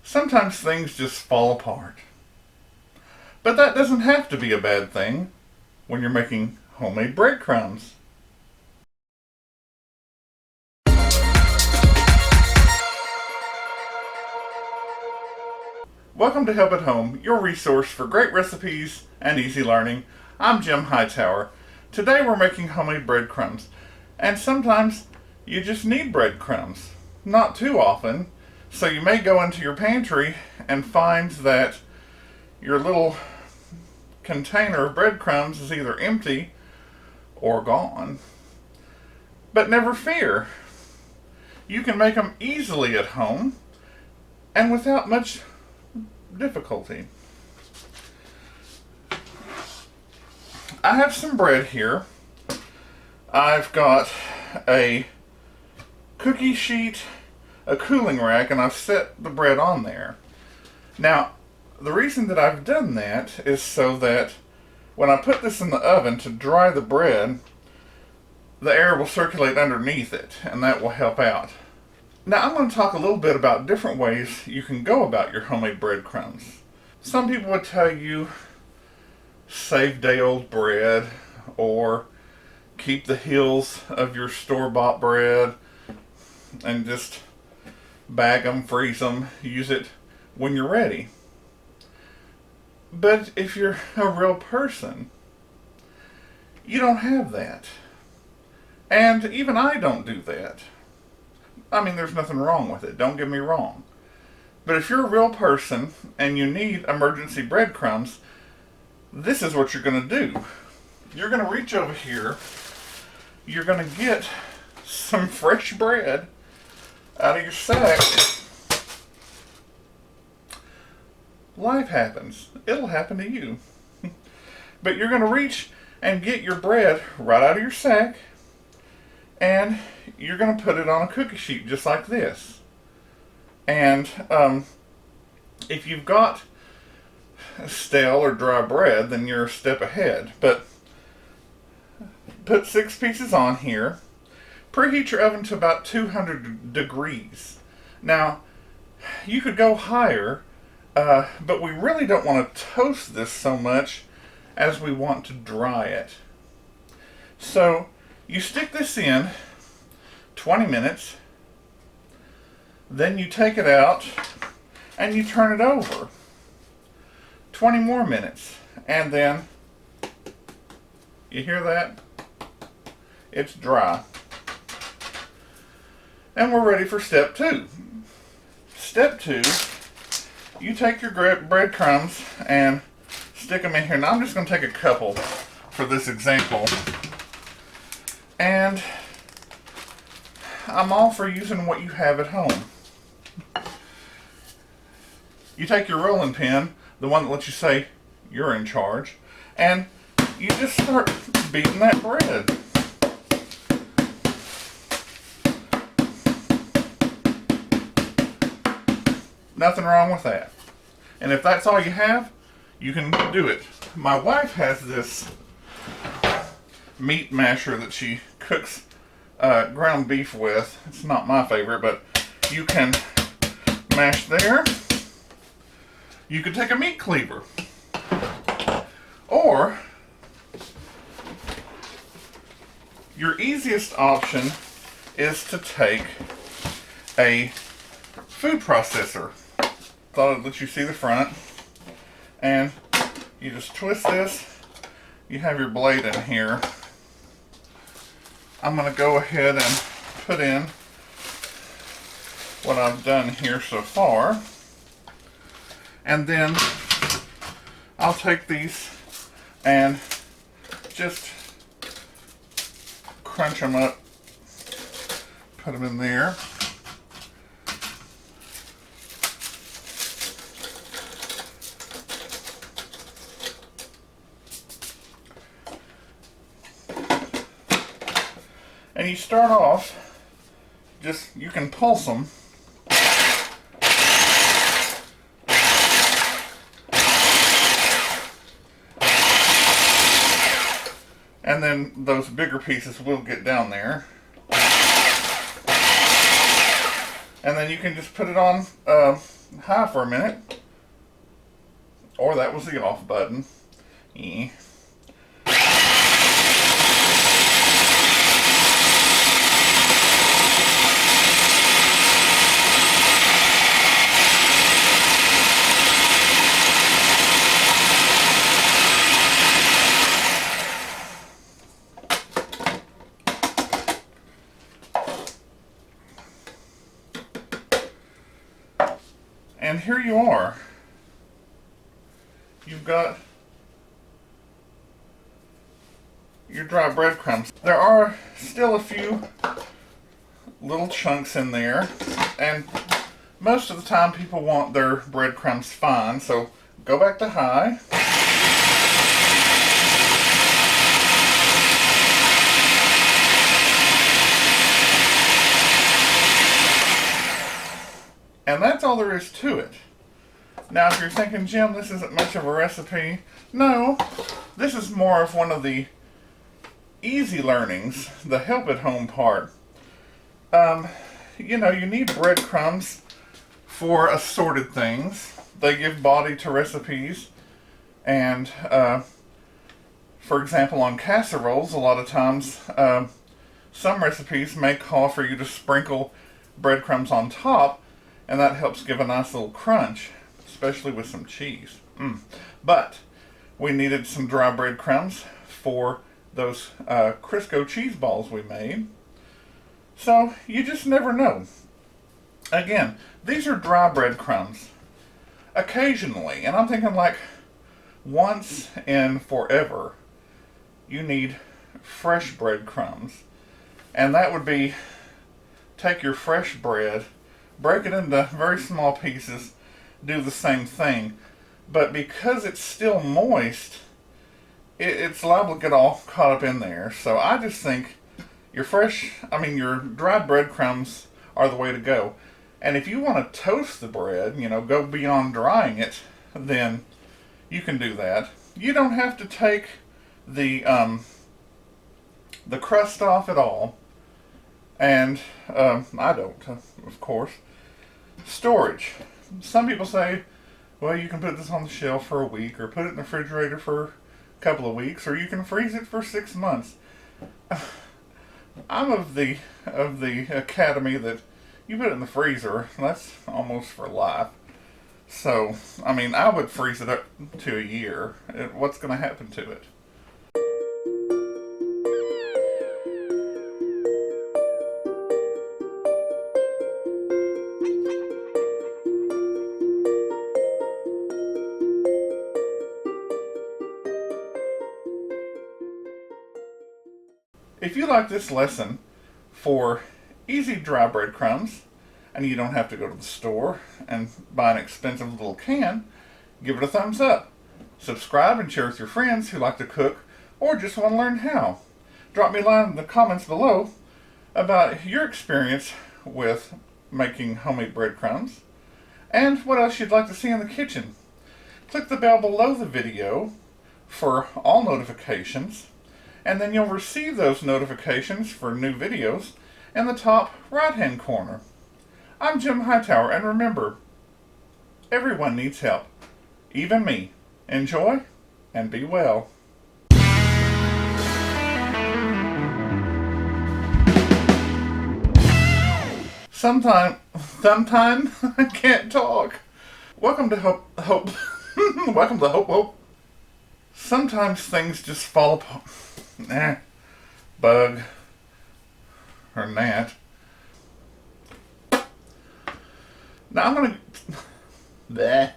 Sometimes things just fall apart. But that doesn't have to be a bad thing when you're making homemade breadcrumbs. Welcome to Help at Home, your resource for great recipes and easy learning. I'm Jim Hightower. Today we're making homemade breadcrumbs. And sometimes you just need breadcrumbs. Not too often. So you may go into your pantry and find that your little container of breadcrumbs is either empty or gone. But never fear. You can make them easily at home and without much difficulty. I have some bread here. I've got a cookie sheet, a cooling rack, and I've set the bread on there. Now, the reason that I've done that is so that when I put this in the oven to dry the bread, the air will circulate underneath it, and that will help out. Now I'm going to talk a little bit about different ways you can go about your homemade breadcrumbs. Some people would tell you save day-old bread, or keep the hills of your store-bought bread and just bag them, freeze them, use it when you're ready. But if you're a real person, you don't have that. And even I don't do that. I mean, there's nothing wrong with it, don't get me wrong. But if you're a real person and you need emergency breadcrumbs, this is what you're going to do. You're going to reach over here, you're going to get some fresh bread out of your sack. Life happens. It'll happen to you. But you're going to reach and get your bread right out of your sack, and you're going to put it on a cookie sheet just like this. And if you've got stale or dry bread, then you're a step ahead. But put 6 pieces on here. Preheat your oven to about 200 degrees. Now, you could go higher, but we really don't want to toast this so much as we want to dry it. So, you stick this in 20 minutes, then you take it out and you turn it over 20 more minutes, and then you hear that? It's dry. And we're ready for step 2. Step 2, you take your breadcrumbs and stick them in here. Now I'm just going to take a couple for this example. And I'm all for using what you have at home. You take your rolling pin, the one that lets you say you're in charge, and you just start beating that bread. Nothing wrong with that. And if that's all you have, you can do it. My wife has this meat masher that she cooks ground beef with. It's not my favorite, but you can mash there. You could take a meat cleaver. Or your easiest option is to take a food processor. Thought I'd let you see the front. And you just twist this. You have your blade in here. I'm going to go ahead and put in what I've done here so far. And then I'll take these and just crunch them up. Put them in there. And you start off, you can pulse them. And then those bigger pieces will get down there. And then you can just put it on high for a minute. Or that was the off button. Yeah. And here you are. You've got your dry breadcrumbs. There are still a few little chunks in there, and most of the time people want their breadcrumbs fine, so go back to high. And that's all there is to it. Now, if you're thinking, Jim, this isn't much of a recipe, no, this is more of one of the easy learnings, the help at home part. You know, you need breadcrumbs for assorted things. They give body to recipes. And, for example, on casseroles, a lot of times, some recipes may call for you to sprinkle breadcrumbs on top, and that helps give a nice little crunch, especially with some cheese. But we needed some dry breadcrumbs for those Crisco cheese balls we made. So you just never know. Again, these are dry breadcrumbs. Occasionally, and I'm thinking like once in forever, you need fresh breadcrumbs. And that would be, take your fresh bread, break it into very small pieces, do the same thing. But because it's still moist, it's liable to get all caught up in there. So I just think your dried breadcrumbs are the way to go. And if you want to toast the bread, go beyond drying it, then you can do that. You don't have to take the crust off at all. And I don't, of course. Storage. Some people say, well, you can put this on the shelf for a week, or put it in the refrigerator for a couple of weeks, or you can freeze it for 6 months. I'm of the academy that you put it in the freezer, that's almost for life. So, I would freeze it up to a year. What's going to happen to it? If you like this lesson for easy dry breadcrumbs, and you don't have to go to the store and buy an expensive little can, give it a thumbs up. Subscribe and share with your friends who like to cook or just want to learn how. Drop me a line in the comments below about your experience with making homemade breadcrumbs and what else you'd like to see in the kitchen. Click the bell below the video for all notifications, and then you'll receive those notifications for new videos in the top right-hand corner. I'm Jim Hightower, and remember, everyone needs help, even me. Enjoy and be well. Sometime, I can't talk. Welcome to Hope. Welcome to Hope. Sometimes things just fall apart. Bug. Or gnat. Now I'm gonna... Bleh.